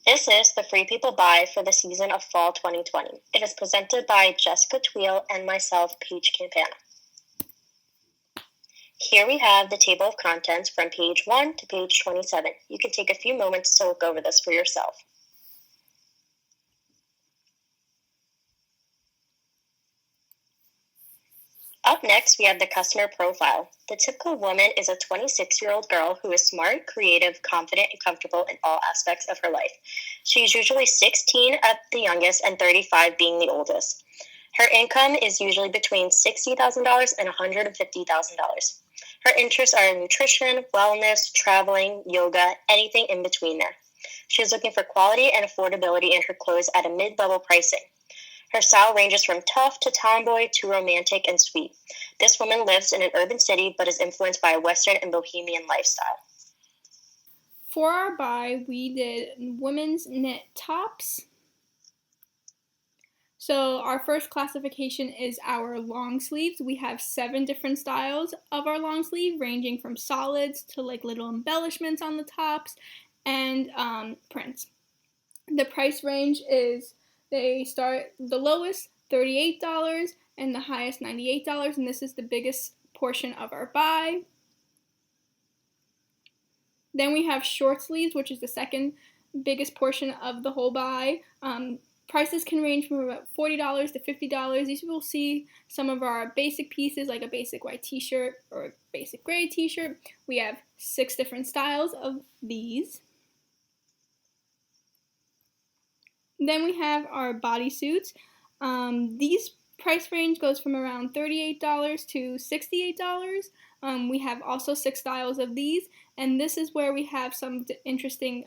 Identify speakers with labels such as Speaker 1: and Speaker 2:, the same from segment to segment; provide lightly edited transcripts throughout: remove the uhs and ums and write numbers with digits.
Speaker 1: This is the Free People Buy for the season of Fall 2020. It is presented by Jessica Tweel and myself, Paige Campana. Here we have the table of contents from page 1 to page 27. You can take a few moments to look over this for yourself. Up next, we have the customer profile. The typical woman is a 26-year-old girl who is smart, creative, confident, and comfortable in all aspects of her life. She is usually 16 at the youngest and 35 being the oldest. Her income is usually between $60,000 and $150,000. Her interests are nutrition, wellness, traveling, yoga, anything in between there. She is looking for quality and affordability in her clothes at a mid-level pricing. Her style ranges from tough to tomboy to romantic and sweet. This woman lives in an urban city but is influenced by a Western and bohemian lifestyle.
Speaker 2: For our buy, we did women's knit tops. So our first classification is our long sleeves. We have 7 different styles of our long sleeve, ranging from solids to like little embellishments on the tops and prints. The price range is, they start the lowest $38 and the highest $98, and this is the biggest portion of our buy. Then we have short sleeves, which is the second biggest portion of the whole buy. Prices can range from about $40 to $50. These will see some of our basic pieces, like a basic white t-shirt or a basic gray t-shirt. We have 6 different styles of these. Then we have our bodysuits. These price range goes from around $38 to $68. We have also 6 styles of these, and this is where we have some interesting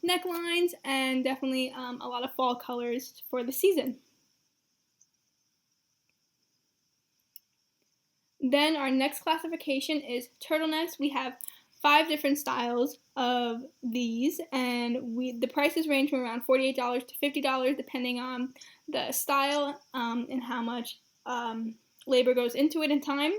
Speaker 2: necklines and definitely a lot of fall colors for the season. Then our next classification is turtlenecks. We have 5 different styles of these, and the prices range from around $48 to $50 depending on the style and how much labor goes into it in time.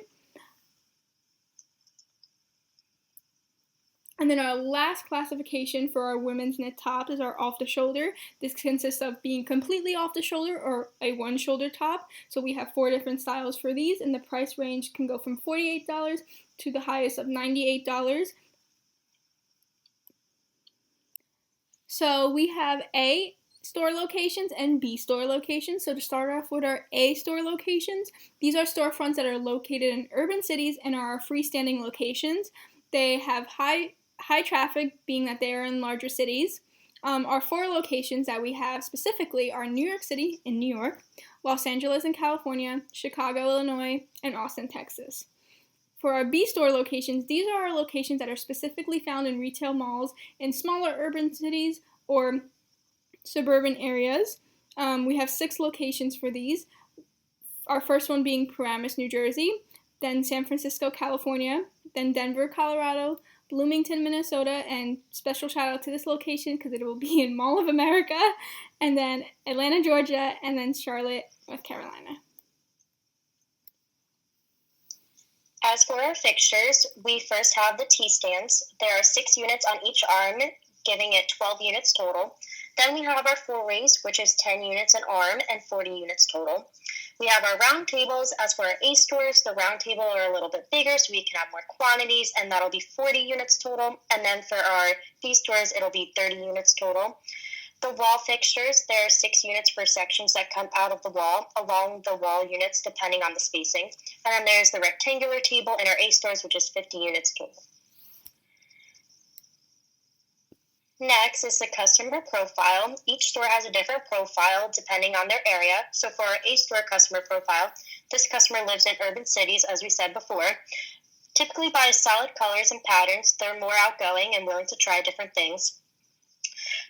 Speaker 2: And then our last classification for our women's knit tops is our off the shoulder. This consists of being completely off the shoulder or a one shoulder top. So we have 4 different styles for these, and the price range can go from $48 to the highest of $98. So we have A store locations and B store locations. So to start off with our A store locations, these are storefronts that are located in urban cities and are freestanding locations. They have high traffic, being that they are in larger cities. Our 4 locations that we have specifically are New York City in New York, Los Angeles in California, Chicago, Illinois, and Austin, Texas. For our B store locations, these are our locations that are specifically found in retail malls in smaller urban cities or suburban areas. We have 6 locations for these. Our first one being Paramus, New Jersey, then San Francisco, California, then Denver, Colorado, Bloomington, Minnesota, and special shout out to this location because it will be in Mall of America, and then Atlanta, Georgia, and then Charlotte, North Carolina.
Speaker 1: As for our fixtures, we first have the T-stands. There are 6 units on each arm, giving it 12 units total. Then we have our 4 rings, which is 10 units an arm and 40 units total. We have our round tables. As for our A stores, the round table are a little bit bigger, so we can have more quantities, and that'll be 40 units total. And then for our B stores, it'll be 30 units total. The wall fixtures, there are 6 units per sections that come out of the wall, along the wall units depending on the spacing. And then there's the rectangular table in our A stores, which is 50 units total. Next is the customer profile. Each store has a different profile depending on their area. So for our A store customer profile, this customer lives in urban cities, as we said before. Typically buys solid colors and patterns. They're more outgoing and willing to try different things.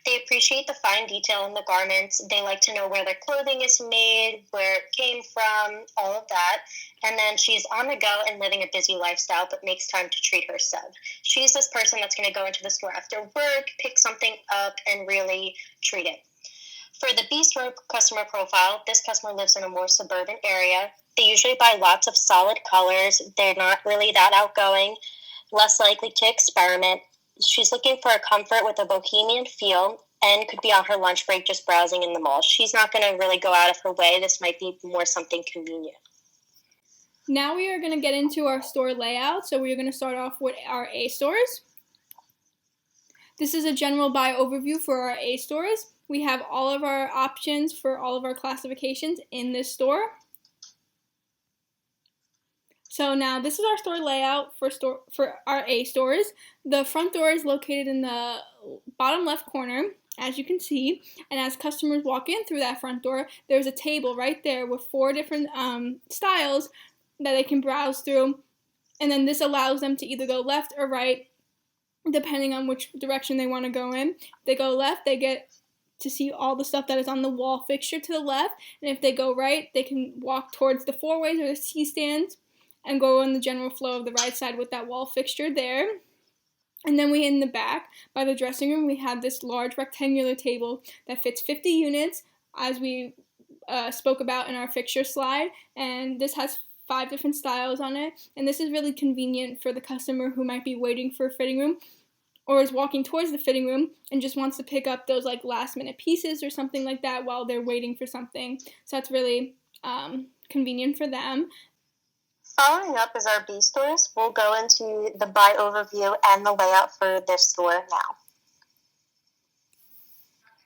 Speaker 1: They appreciate the fine detail in the garments. They like to know where their clothing is made, where it came from, all of that. And then she's on the go and living a busy lifestyle, but makes time to treat herself. She's this person that's going to go into the store after work, pick something up, and really treat it. For the B store customer profile, this customer lives in a more suburban area. They usually buy lots of solid colors. They're not really that outgoing, less likely to experiment. She's looking for a comfort with a bohemian feel and could be on her lunch break just browsing in the mall. She's not going to really go out of her way. This might be more something convenient.
Speaker 2: Now we are going to get into our store layout. So we are going to start off with our A stores. This is a general buy overview for our A stores. We have all of our options for all of our classifications in this store. So now this is our store layout for our A stores. The front door is located in the bottom left corner, as you can see, and as customers walk in through that front door, there's a table right there with 4 different styles that they can browse through, and then this allows them to either go left or right depending on which direction they want to go in. If they go left, they get to see all the stuff that is on the wall fixture to the left, and if they go right, they can walk towards the 4-ways or the C-stands and go on the general flow of the right side with that wall fixture there. And then in the back, by the dressing room, we have this large rectangular table that fits 50 units, as we spoke about in our fixture slide, and this has 5 different styles on it, and this is really convenient for the customer who might be waiting for a fitting room or is walking towards the fitting room and just wants to pick up those like last minute pieces or something like that while they're waiting for something. So that's really convenient for them.
Speaker 1: Following up is our B stores. We'll go into the buy overview and the layout for this store now.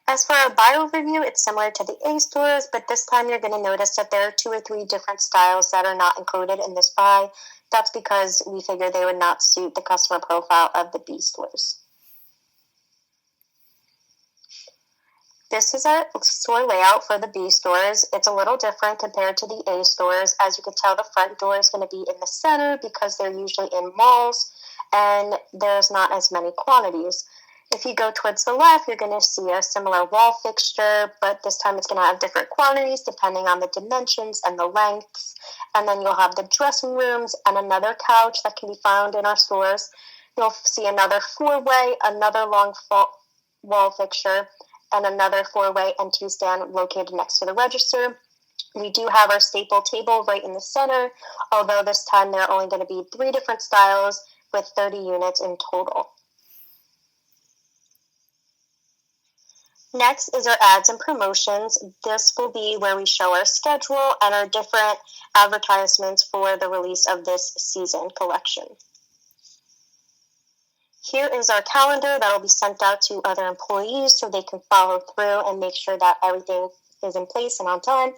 Speaker 1: As for our buy overview, it's similar to the A stores, but this time you're going to notice that there are 2 or 3 different styles that are not included in this buy. That's because we figured they would not suit the customer profile of the B stores. This is our store layout for the B stores. It's a little different compared to the A stores. As you can tell, the front door is going to be in the center because they're usually in malls and there's not as many quantities. If you go towards the left, you're going to see a similar wall fixture, but this time it's going to have different quantities depending on the dimensions and the lengths. And then you'll have the dressing rooms and another couch that can be found in our stores. You'll see another 4-way, another long wall fixture, and another 4-way and T-stand located next to the register. We do have our staple table right in the center, although this time there are only going to be 3 different styles with 30 units in total. Next is our ads and promotions. This will be where we show our schedule and our different advertisements for the release of this season collection. Here is our calendar that will be sent out to other employees so they can follow through and make sure that everything is in place and on time.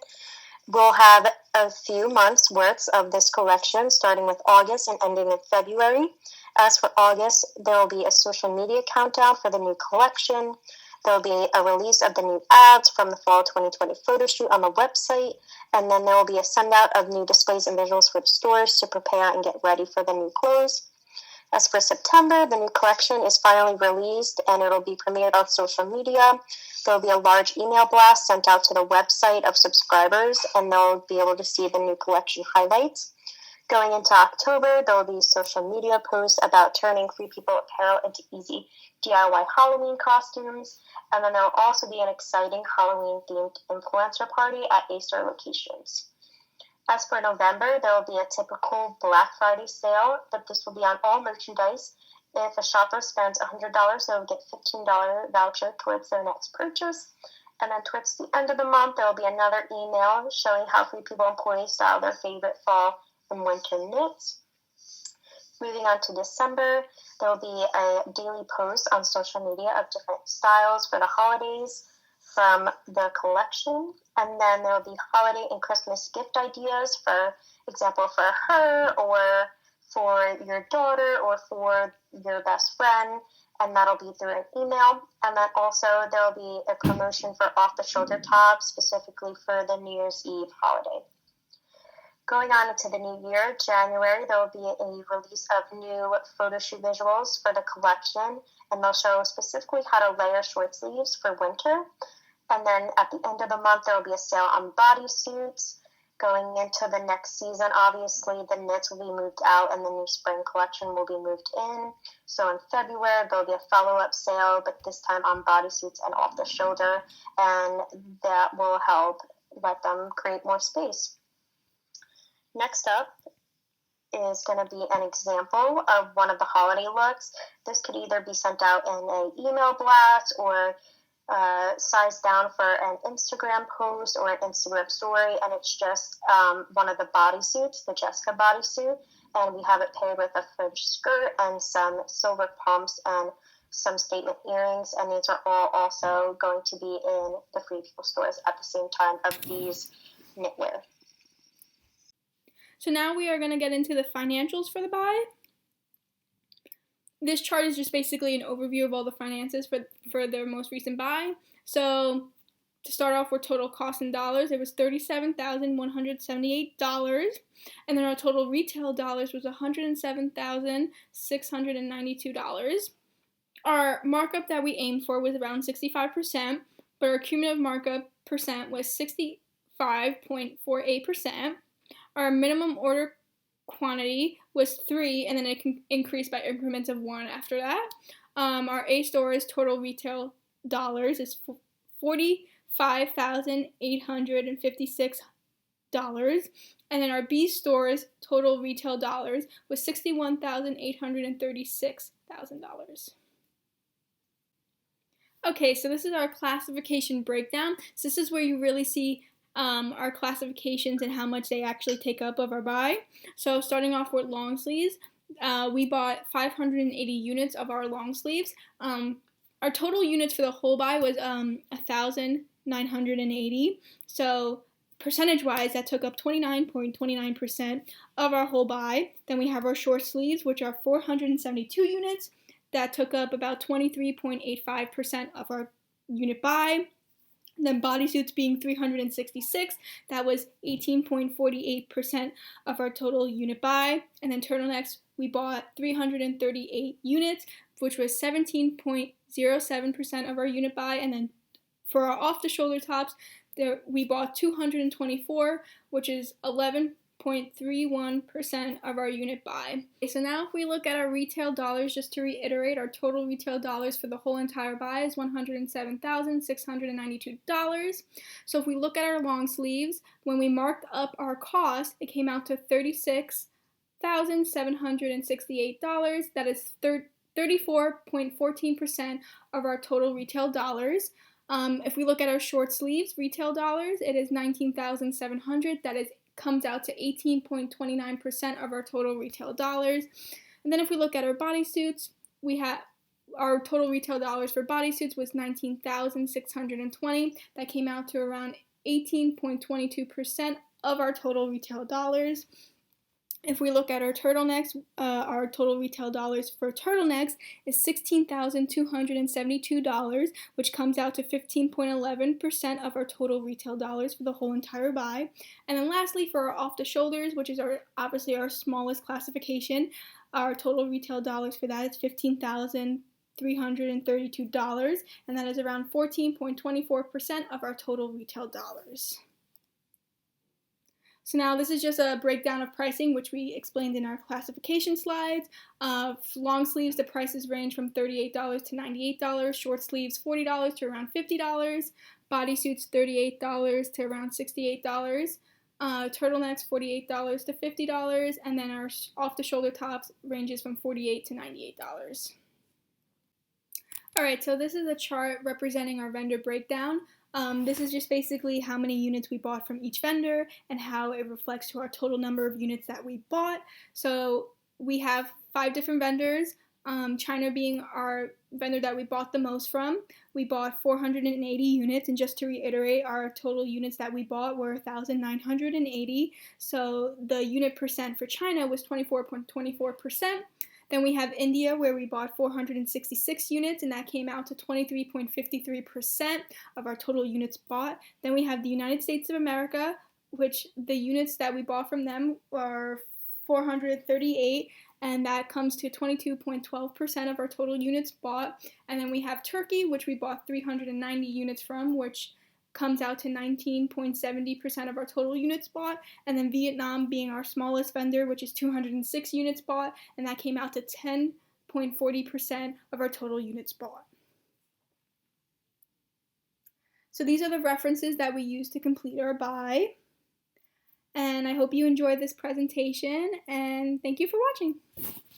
Speaker 1: We'll have a few months worth of this collection starting with August and ending in February. As for August, there will be a social media countdown for the new collection. There will be a release of the new ads from the Fall 2020 photo shoot on the website, and then there will be a send-out of new displays and visuals for the stores to prepare and get ready for the new clothes. As for September, the new collection is finally released, and it will be premiered on social media. There will be a large email blast sent out to the website of subscribers, and they'll be able to see the new collection highlights. Going into October, there will be social media posts about turning Free People apparel into easy DIY Halloween costumes, and then there will also be an exciting Halloween-themed influencer party at A-store locations. As for November, there will be a typical Black Friday sale, but this will be on all merchandise. If a shopper spends $100, they will get a $15 voucher towards their next purchase. And then towards the end of the month, there will be another email showing how Free People employees style their favorite fall and winter knits. Moving on to December, there will be a daily post on social media of different styles for the holidays from the collection. And then there will be holiday and Christmas gift ideas, for example, for her or for your daughter or for your best friend. And that'll be through an email. And then also there will be a promotion for off-the-shoulder tops, specifically for the New Year's Eve holiday. Going on into the new year, January, there will be a release of new photo shoot visuals for the collection, and they'll show specifically how to layer short sleeves for winter. And then at the end of the month, there will be a sale on bodysuits. Going into the next season, obviously, the knits will be moved out and the new spring collection will be moved in. So in February, there will be a follow-up sale, but this time on bodysuits and off-the-shoulder, and that will help let them create more space. Next up is going to be an example of one of the holiday looks. This could either be sent out in an email blast or sized down for an Instagram post or an Instagram story, and it's just one of the bodysuits, the Jessica bodysuit, and we have it paired with a fringe skirt and some silver pumps and some statement earrings, and these are all also going to be in the Free People stores at the same time of these knitwear.
Speaker 2: So now we are going to get into the financials for the buy. This chart is just basically an overview of all the finances for their most recent buy. So to start off with total cost in dollars, it was $37,178, and then our total retail dollars was $107,692. Our markup that we aimed for was around 65%, but our cumulative markup percent was 65.48%. Our minimum order quantity was 3, and then it can increase by increments of 1 after that. Our A store's total retail dollars is $45,856, and then our B store's total retail dollars was $61,836,000. Okay, so this is our classification breakdown. So this is where you really see our classifications and how much they actually take up of our buy. So starting off with long sleeves, we bought 580 units of our long sleeves. Our total units for the whole buy was 1,980. So percentage-wise, that took up 29.29% of our whole buy. Then we have our short sleeves, which are 472 units. That took up about 23.85% of our unit buy. Then bodysuits being 366, that was 18.48% of our total unit buy. And then turtlenecks, we bought 338 units, which was 17.07% of our unit buy. And then for our off-the-shoulder tops, we bought 224, which is 11.31% of our unit buy. Okay, so now if we look at our retail dollars, just to reiterate, our total retail dollars for the whole entire buy is $107,692. So if we look at our long sleeves, when we marked up our cost, it came out to $36,768. That is 34.14% of our total retail dollars. If we look at our short sleeves retail dollars, it is $19,700. That comes out to 18.29% of our total retail dollars. And then if we look at our bodysuits, we have our total retail dollars for bodysuits was $19,620. That came out to around 18.22% of our total retail dollars. If we look at our turtlenecks, our total retail dollars for turtlenecks is $16,272, which comes out to 15.11% of our total retail dollars for the whole entire buy. And then lastly, for our off-the-shoulders, which is obviously our smallest classification, our total retail dollars for that is $15,332, and that is around 14.24% of our total retail dollars. So now this is just a breakdown of pricing, which we explained in our classification slides. Long sleeves, the prices range from $38 to $98. Short sleeves, $40 to around $50. Bodysuits, $38 to around $68. Turtlenecks, $48 to $50. And then our off-the-shoulder tops ranges from $48 to $98. Alright, so this is a chart representing our vendor breakdown. This is just basically how many units we bought from each vendor and how it reflects to our total number of units that we bought. So we have 5 different vendors, China being our vendor that we bought the most from. We bought 480 units, and just to reiterate, our total units that we bought were 1,980. So the unit percent for China was 24.24%. Then we have India, where we bought 466 units, and that came out to 23.53% of our total units bought. Then we have the United States of America, which the units that we bought from them are 438, and that comes to 22.12% of our total units bought. And then we have Turkey, which we bought 390 units from, which comes out to 19.70% of our total units bought, and then Vietnam being our smallest vendor, which is 206 units bought, and that came out to 10.40% of our total units bought. So these are the references that we use to complete our buy. And I hope you enjoyed this presentation, and thank you for watching.